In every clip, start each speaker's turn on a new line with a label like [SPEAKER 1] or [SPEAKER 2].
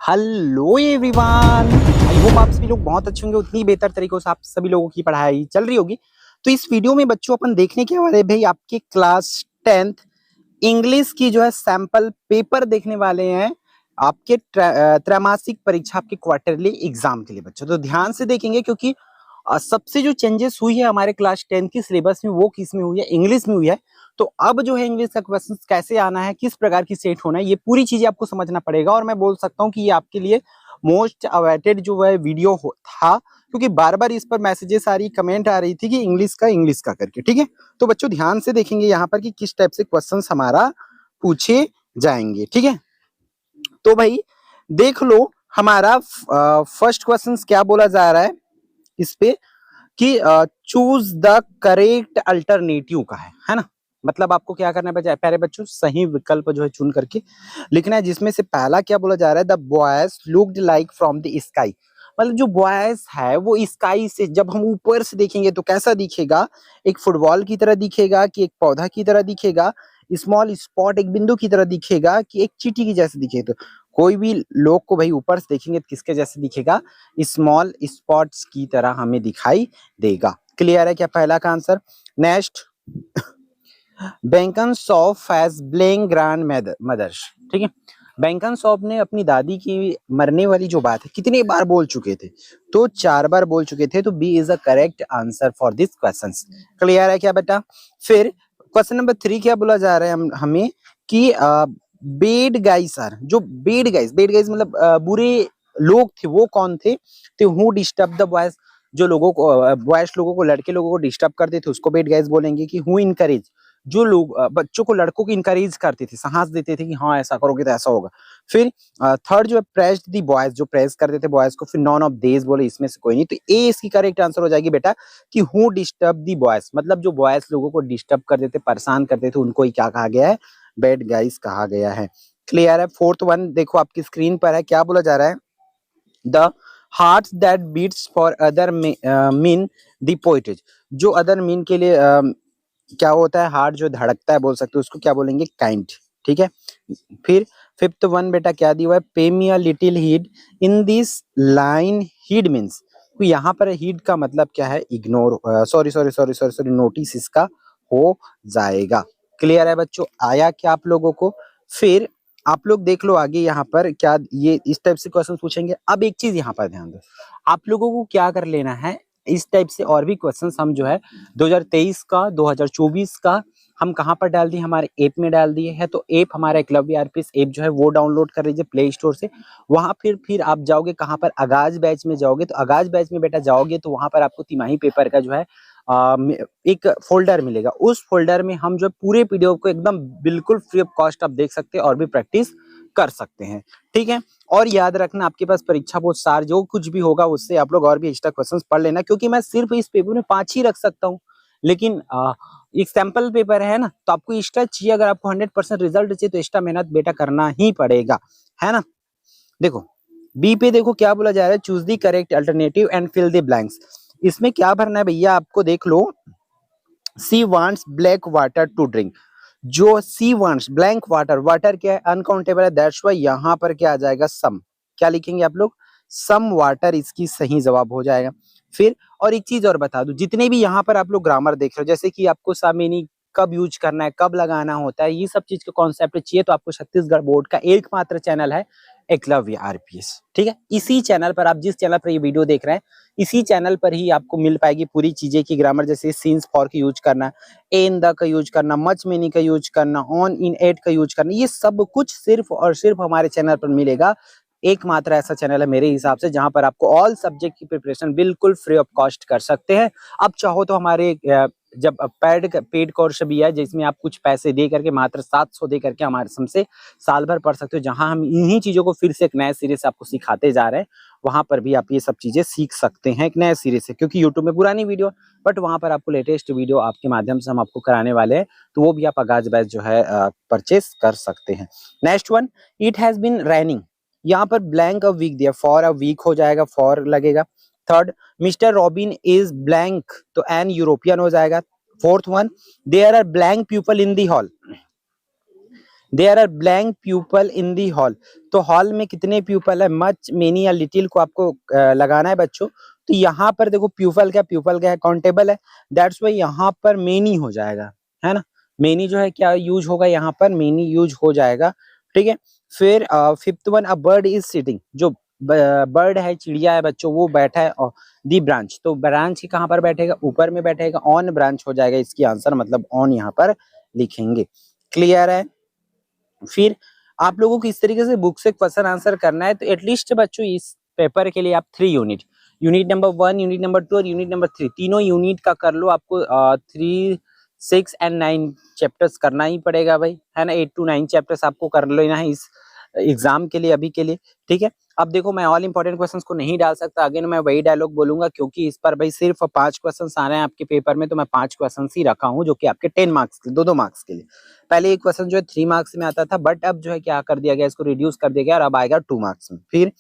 [SPEAKER 1] Hello everyone, I hope आप सभी लोग बहुत अच्छे होंगे। उतनी बेहतर तरीकों से आप सभी लोगों की पढ़ाई चल रही होगी। तो इस वीडियो में बच्चों अपन देखने के वाले भाई आपके क्लास 10th इंग्लिश की जो है सैंपल पेपर देखने वाले हैं आपके त्रैमासिक परीक्षा आपके क्वार्टरली एग्जाम के लिए बच्चों। तो ध्यान से देखेंगे क्योंकि सबसे जो चेंजेस हुई है हमारे क्लास 10 की सिलेबस में वो किस में हुई है, इंग्लिश में हुई है। तो अब जो है इंग्लिश का क्वेश्चन कैसे आना है, किस प्रकार की सेट होना है, ये पूरी चीजें आपको समझना पड़ेगा। और मैं बोल सकता हूँ कि ये आपके लिए मोस्ट अवेटेड जो है वीडियो था, क्योंकि बार बार इस पर मैसेजेस आ रही, कमेंट आ रही थी कि इंग्लिश का करके। ठीक है, तो बच्चों ध्यान से देखेंगे यहाँ पर कि किस टाइप से क्वेश्चन हमारा पूछे जाएंगे। ठीक है, तो भाई देख लो हमारा फर्स्ट क्वेश्चन क्या बोला जा रहा है इस पे कि चूज द करेक्ट अल्टरनेटिव का है ना। मतलब आपको क्या करना है प्यारे बच्चों, सही विकल्प जो है चुन करके लिखना है, जिसमें से पहला क्या बोला जा रहा है, the boys looked like from the sky. मतलब जो बॉयज है वो स्काई से, जब हम ऊपर से देखेंगे तो कैसा दिखेगा, एक फुटबॉल की तरह दिखेगा कि एक पौधा की तरह दिखेगा, स्मॉल स्पॉट एक बिंदु की तरह दिखेगा कि एक चींटी की जैसे दिखेगा। तो कोई भी लोग को भाई ऊपर से देखेंगे तो किसके जैसे दिखेगा, स्मॉल स्पॉट्स की तरह हमें दिखाई देगा। क्लियर है क्या पहला का आंसर। नेक्स्ट, बैंकन सॉफ हैज ब्लेइंग ग्रैंड मदर्स। ठीक है, बैंकन सॉफ ने अपनी दादी की मरने वाली जो बात है कितनी बार बोल चुके थे, तो 4 बार बोल चुके थे। तो B is a correct answer for this question. Clear है क्या बेटा। फिर क्वेश्चन नंबर 3 क्या बोला जा रहा है हमें कि बेड गाइस आर, जो बेड गाइस मतलब बुरे लोग थे वो कौन थे, तो हु डिस्टर्ब द बॉयज, जो लोगों को बॉयज लोगों को, लड़के लोगों को डिस्टर्ब करते थे उसको बेड गाइस बोलेंगे। कि हु इनकरेज, जो लोग बच्चों को, लड़कों को इनकरेज करते थे, साहस देते थे कि हाँ ऐसा करोगे तो ऐसा होगा। फिर थर्ड जो है प्रेस्ड दी बॉयज, जो प्रेस करते थे बॉयज को। फिर नॉन ऑफ देज बोले, इसमें से कोई नहीं। तो ए इसकी करेक्ट आंसर हो जाएगी बेटा कि हु डिस्टर्ब दी बॉयज, मतलब जो बॉयज लोगों को डिस्टर्ब करते थे, परेशान करते थे, उनको ही क्या कहा गया है, बैड गाइस कहा गया है। क्लियर है। फोर्थ वन देखो आपकी स्क्रीन पर है, क्या बोला जा रहा है, the heart that beats for other mean the poetage. जो अदर मीन के लिए क्या होता है, हार्ट जो धड़कता है बोल सकते हो, उसको क्या बोलेंगे, काइंड। ठीक है, फिर फिफ्थ वन बेटा क्या दिया हुआ है, pay me a little heed in this line. Heed means, तो यहाँ पर हीड का मतलब क्या है, इग्नोर, सॉरी नोटिस इसका हो जाएगा। क्लियर है बच्चों, आया क्या आप लोगों को। फिर आप लोग देख लो आगे यहाँ पर क्या, ये इस टाइप से क्वेश्चन पूछेंगे। अब एक चीज यहाँ पर ध्यान दो, आप लोगों को क्या कर लेना है, इस टाइप से और भी क्वेश्चंस हम जो है 2023 का, 2024 का हम कहाँ पर डाल दिए, हमारे ऐप में डाल दिए हैं। तो ऐप हमारा एकलव्य आरपीएस ऐप जो है वो डाउनलोड कर लीजिए प्ले स्टोर से। वहां फिर आप जाओगे कहाँ पर, आगाज बैच में जाओगे। तो आगाज बैच में बेटा जाओगे तो वहां पर आपको तिमाही पेपर का जो है एक फोल्डर मिलेगा। उस फोल्डर में हम जो पूरे पीडीएफ को एकदम बिल्कुल फ्री ऑफ कॉस्ट आप देख सकते हैं और भी प्रैक्टिस कर सकते हैं। ठीक है, और याद रखना आपके पास परीक्षा बोर्ड सार जो कुछ भी होगा उससे आप लोग और भी एक्स्ट्रा क्वेश्चंस पढ़ लेना, क्योंकि मैं सिर्फ इस पेपर में 5 ही रख सकता हूँ। लेकिन एक सैंपल पेपर है ना, तो आपको एक्स्ट्रा चाहिए। अगर आपको 100% रिजल्ट चाहिए तो एक्स्ट्रा मेहनत बेटा करना ही पड़ेगा, है ना। देखो बी पे देखो क्या बोला जा रहा है, choose the correct alternative and fill the blanks. इसमें क्या भरना है भैया आपको, देख लो, she wants black water to drink. जो she wants blank water, water क्या है, अनकाउंटेबल है, दैट्स व्हाई यहाँ पर क्या आ जाएगा, सम। क्या लिखेंगे आप लोग, सम वाटर इसकी सही जवाब हो जाएगा। फिर और एक चीज और बता दूं, जितने भी यहाँ पर आप लोग ग्रामर देख रहे हो, जैसे कि आपको सामेनी कब यूज करना है, कब लगाना होता है, ये सब चीज का कॉन्सेप्ट चाहिए तो आपको छत्तीसगढ़ बोर्ड का एकमात्र चैनल है एकलव्य आरपीएस। ठीक है, इसी चैनल पर, आप जिस चैनल पर ये वीडियो देख रहे हैं इसी चैनल पर ही आपको मिल पाएगी पूरी चीजें की ग्रामर, जैसे सीन्स फॉर का यूज करना, इन द का यूज करना, मच मेनी का यूज करना, ऑन इन एट का यूज करना, ये सब कुछ सिर्फ और सिर्फ हमारे चैनल पर मिलेगा। एकमात्र ऐसा चैनल है मेरे हिसाब से जहां पर आपको ऑल सब्जेक्ट की प्रिपरेशन बिल्कुल फ्री ऑफ कॉस्ट कर सकते हैं। अब चाहो तो हमारे जब पेड कोर्स भी है जिसमें आप कुछ पैसे दे करके, मात्र 700 दे करके हमारे हमसे साल भर पढ़ सकते हो, जहां हम इन्हीं चीजों को फिर से एक नए सिरे से आपको सिखाते जा रहे हैं। वहां पर भी आप ये सब चीजें सीख सकते हैं एक नए सिरे से, क्योंकि यूट्यूब में पुरानी वीडियो, बट वहां पर आपको लेटेस्ट वीडियो आपके माध्यम से हम आपको कराने वाले हैं। तो वो भी आप आगाज बैच जो है परचेस कर सकते हैं। Next one, it has been raining, यहाँ पर ब्लैंक अ वीक दिया, फॉर अ वीक हो जाएगा, फॉर लगेगा। Third, mister Robin is blank, तो एन यूरोपियन हो जाएगा। Fourth one, there are blank people in the hall, there are blank people in the hall. तो हॉल में कितने पीपल है, मच, मेनी या लिटिल को आपको लगाना है बच्चों। तो यहाँ पर देखो पीपल क्या है, काउंटेबल है, दैट्स वाई यहाँ पर मेनी हो जाएगा, है ना। मेनी जो है क्या यूज होगा, यहाँ पर मेनी यूज हो जाएगा, ठीक है। फिर fifth one, a bird is sitting, जो बर्ड है, चिड़िया है बच्चों, वो बैठा है दी ब्रांच। तो ब्रांच कहाँ पर बैठेगा, ऊपर में बैठेगा, ऑन ब्रांच हो जाएगा इसकी आंसर, मतलब ऑन यहाँ पर लिखेंगे। क्लियर है। फिर आप लोगों को इस तरीके से बुक से क्वेश्चन आंसर करना है, तो एटलीस्ट बच्चों इस पेपर के लिए आप 3 unit, unit number 1, unit number 2 और यूनिट नंबर 3, तीनों यूनिट का कर लो। आपको 3, 6 एंड 9 चैप्टर्स करना ही पड़ेगा भाई, है ना। 8 to 9 चैप्टर्स आपको कर लेना है इस एग्जाम के लिए, अभी के लिए, ठीक है। अब देखो मैं ऑल इंपॉर्टेंट क्वेश्चंस को नहीं डाल सकता, अगेन मैं वही डायलॉग बोलूंगा, क्योंकि इस पर भाई सिर्फ 5 क्वेश्चंस आ रहे हैं आपके पेपर में, तो मैं 5 क्वेश्चंस ही रखा हूं, जो कि आपके 10 मार्क्स के, 2-2 मार्क्स के लिए। पहले एक क्वेश्चन जो है 3 मार्क्स में आता था, बट अब जो है क्या कर दिया गया, इसको रिड्यूस कर दिया गया और अब आएगा 2 मार्क्स में। फिर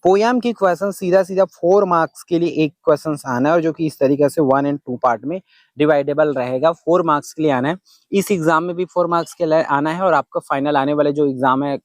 [SPEAKER 1] पोयम की क्वेश्चन सीधा 4 मार्क्स के लिए एक क्वेश्चन आना है, और जो कि इस तरीके से 1 and 2 पार्ट में डिवाइडेबल रहेगा, 4 मार्क्स के लिए आना है। इस एग्जाम में भी 4 मार्क्स के लिए आना है, और आपका फाइनल आने वाले जो एग्जाम है,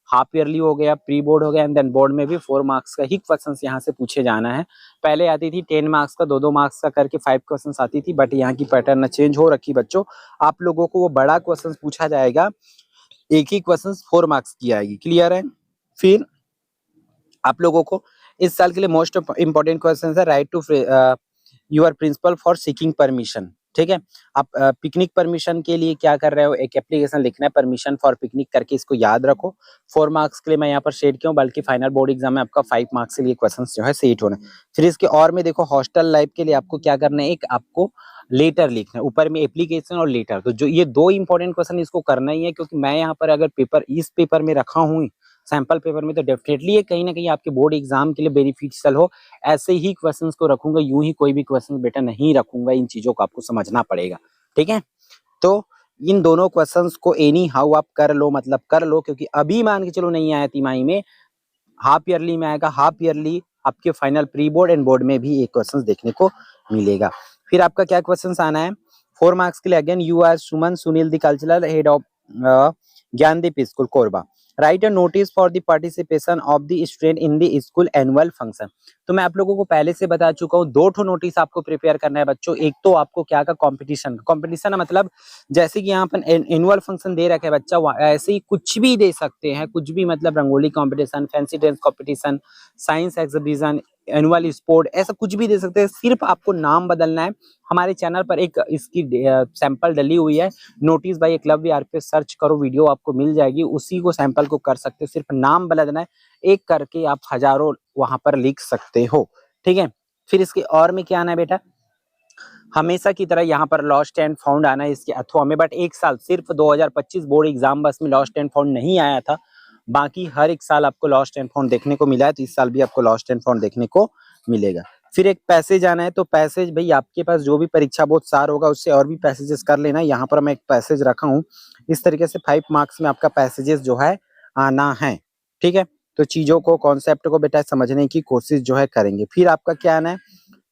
[SPEAKER 1] हाफ ईयरली हो गया, प्री बोर्ड हो गया, एंड देन बोर्ड में भी 4 मार्क्स का ही क्वेश्चन यहाँ से पूछे जाना है। पहले आती थी 10 मार्क्स का, 2-2 मार्क्स का करके 5 क्वेश्चन आती थी, बट यहाँ की पैटर्न चेंज हो रखी बच्चों। आप लोगों को वो बड़ा क्वेश्चन पूछा जाएगा, एक ही क्वेश्चन 4 मार्क्स की आएगी। क्लियर है। फिर आप लोगों को इस साल के लिए मोस्ट इंपॉर्टेंट क्वेश्चन है, write to your principal for seeking permission, ठीक है। आप पिकनिक परमिशन के लिए क्या कर रहे हो, एक एप्लीकेशन लिखना है, परमिशन फॉर पिकनिक करके, इसको याद रखो। 4 मार्क्स के लिए मैं यहाँ पर सेट किया हूँ, बल्कि फाइनल बोर्ड एग्जाम में आपका 5 मार्क्स के लिए क्वेश्चन जो है सेट होना है। फिर इसके और में देखो, हॉस्टल लाइफ के लिए आपको क्या करना है, एक आपको लेटर लिखना है, ऊपर में एप्लीकेशन और लेटर, तो जो ये 2 इंपॉर्टेंट क्वेश्चन इसको करना ही है, क्योंकि मैं यहाँ पर अगर पेपर इस पेपर में रखा हूँ सैंपल पेपर में, तो डेफिनेटली ये कहीं ना कहीं आपके बोर्ड एग्जाम के लिए बेनिफिशियल हो। ऐसे ही क्वेश्चंस को रखूंगा, यूं ही कोई भी क्वेश्चन बेटा नहीं रखूंगा, इन चीजों को आपको समझना पड़ेगा, ठीक है। तो इन दोनों क्वेश्चंस को एनी हाउ आप कर लो, मतलब कर लो, क्योंकि अभी मान के चलो नहीं आया तिमाही में, हाफ ईयरली में आएगा, हाफ ईयरली आपके final pre board and board में भी एक क्वेश्चन देखने को मिलेगा। फिर आपका क्या क्वेश्चन आना है 4 मार्क्स के लिए, again you are Suman Sunil the cultural head of Gyandeep school Korba, write a notice for the participation of the student in the school annual function. तो मैं आप लोगों को पहले से बता चुका हूँ, 2 ठो नोटिस आपको प्रिपेयर करना है बच्चों। एक तो आपको क्या का कंपटीशन मतलब जैसे कि यहाँ पर एनुअल फंक्शन दे रखा है बच्चा, ऐसे ही कुछ भी दे सकते हैं, कुछ भी, मतलब rangoli competition, fancy dress competition, science exhibition, annual sport, ऐसा कुछ भी दे सकते हैं, सिर्फ आपको नाम बदलना है। हमारे चैनल पर एक इसकी सैंपल डली हुई है, नोटिस बाय एकलव्य आर पे सर्च करो, वीडियो आपको मिल जाएगी, उसी को सैंपल को कर सकते हो, सिर्फ नाम बदलना है, एक करके आप हजारों वहां पर लिख सकते हो, ठीक है। फिर इसके और में क्या आना है बेटा, हमेशा की तरह यहाँ पर लॉस्ट एंड फाउंड आना है इसके अथवा में, बट एक साल सिर्फ 2025 बोर्ड एग्जाम बस में लॉस्ट एंड फाउंड नहीं आया था, बाकी हर एक साल आपको लॉस्ट एंड फाउंड देखने को मिला है, तो इस साल भी आपको लॉस्ट एंड फाउंड देखने को मिलेगा। फिर एक पैसेज आना है, तो पैसेज भाई आपके पास जो भी परीक्षा बोर्ड सार होगा उससे और भी पैसेजेस कर लेना। यहाँ पर मैं एक पैसेज रखा हूँ, इस तरीके से 5 मार्क्स में आपका पैसेजेस जो है आना है, ठीक है। तो चीजों को, कॉन्सेप्ट को बेटा समझने की कोशिश जो है करेंगे। फिर आपका क्या आना है,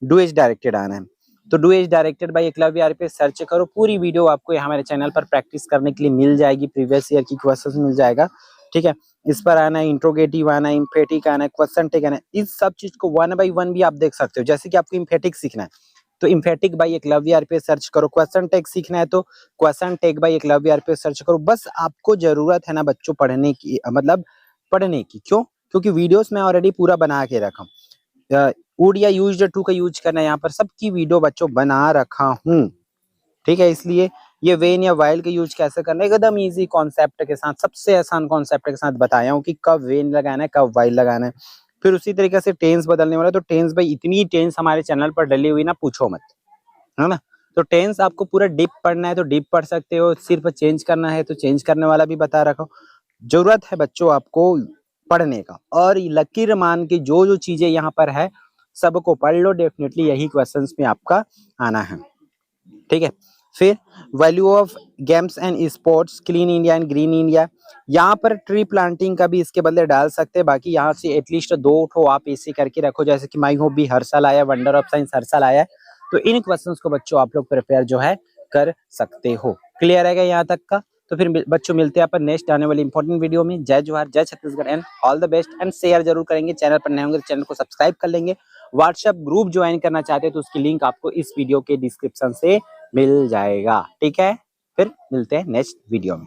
[SPEAKER 1] डू एज डायरेक्टेड आना है, तो do as directed by Eklavya R पे सर्च करो, पूरी वीडियो आपको हमारे चैनल पर प्रैक्टिस करने के लिए मिल जाएगी, प्रीवियस ईयर की क्वेश्चंस मिल जाएगा, ठीक है। इस पर आना है, इंट्रोगेटिव आना है, इम्फेटिक आना है, क्वेश्चन टेक आना है, इस सब चीज को 1 by 1 भी आप देख सकते हो। जैसे कि आपको इम्फेटिक सीखना है, तो इम्फेटिक बाय एकलव्य आर पे सर्च करो, क्वेश्चन टेक सीखना है तो question tag by Eklavya R पे सर्च करो। बस आपको जरूरत है ना बच्चों पढ़ने की, मतलब पढ़ने की, क्यों, क्योंकि वीडियोस मैं ऑलरेडी पूरा बना के रखा हूँ, वुड या यूज्ड टू का यूज करना है, यहाँ पर सबकी वीडियो बच्चों बना रखा हूँ, ठीक है। इसलिए ये वेन या वाइल का यूज कैसे करना है, एकदम इजी कॉन्सेप्ट के साथ, सबसे आसान कॉन्सेप्ट के साथ बताया हूँ कि कब वेन लगाना है, कब वाइल लगाना है। फिर उसी तरीके से टेंस बदलने वाला, तो टेंस भाई इतनी टेंस हमारे चैनल पर डली हुई ना, पूछो मत, है ना। तो टेंस आपको पूरा डीप पढ़ना है तो डीप पढ़ सकते हो, सिर्फ चेंज करना है तो चेंज करने वाला भी बता रखा हूँ। जरूरत है बच्चों आपको पढ़ने का, और लकीर मान के जो जो चीजें यहाँ पर है सबको पढ़ लो, डेफिनेटली यही क्वेश्चंस में आपका आना है, ठीक है। फिर value of games and sports, clean India and green India, यहाँ पर ट्री प्लांटिंग का भी इसके बदले डाल सकते हैं, बाकी यहाँ से एटलीस्ट 2 ठो आप ऐसे करके रखो, जैसे कि माई होप भी हर साल आया, वंडर ऑफ साइंस हर साल आया है, तो इन क्वेश्चंस को बच्चों आप लोग प्रिपेयर जो है कर सकते हो। क्लियर है क्या यहाँ तक का? तो फिर बच्चों मिलते हैं अपन नेक्स्ट आने वाली इंपॉर्टेंट वीडियो में। जय जोहार, जय Chhattisgarh and all the best. And share जरूर करेंगे, चैनल पर नए होंगे तो चैनल को सब्सक्राइब कर लेंगे। व्हाट्सएप ग्रुप ज्वाइन करना चाहते हैं तो उसकी लिंक आपको इस वीडियो के डिस्क्रिप्शन से मिल जाएगा। ठीक है, फिर मिलते हैं नेक्स्ट वीडियो में।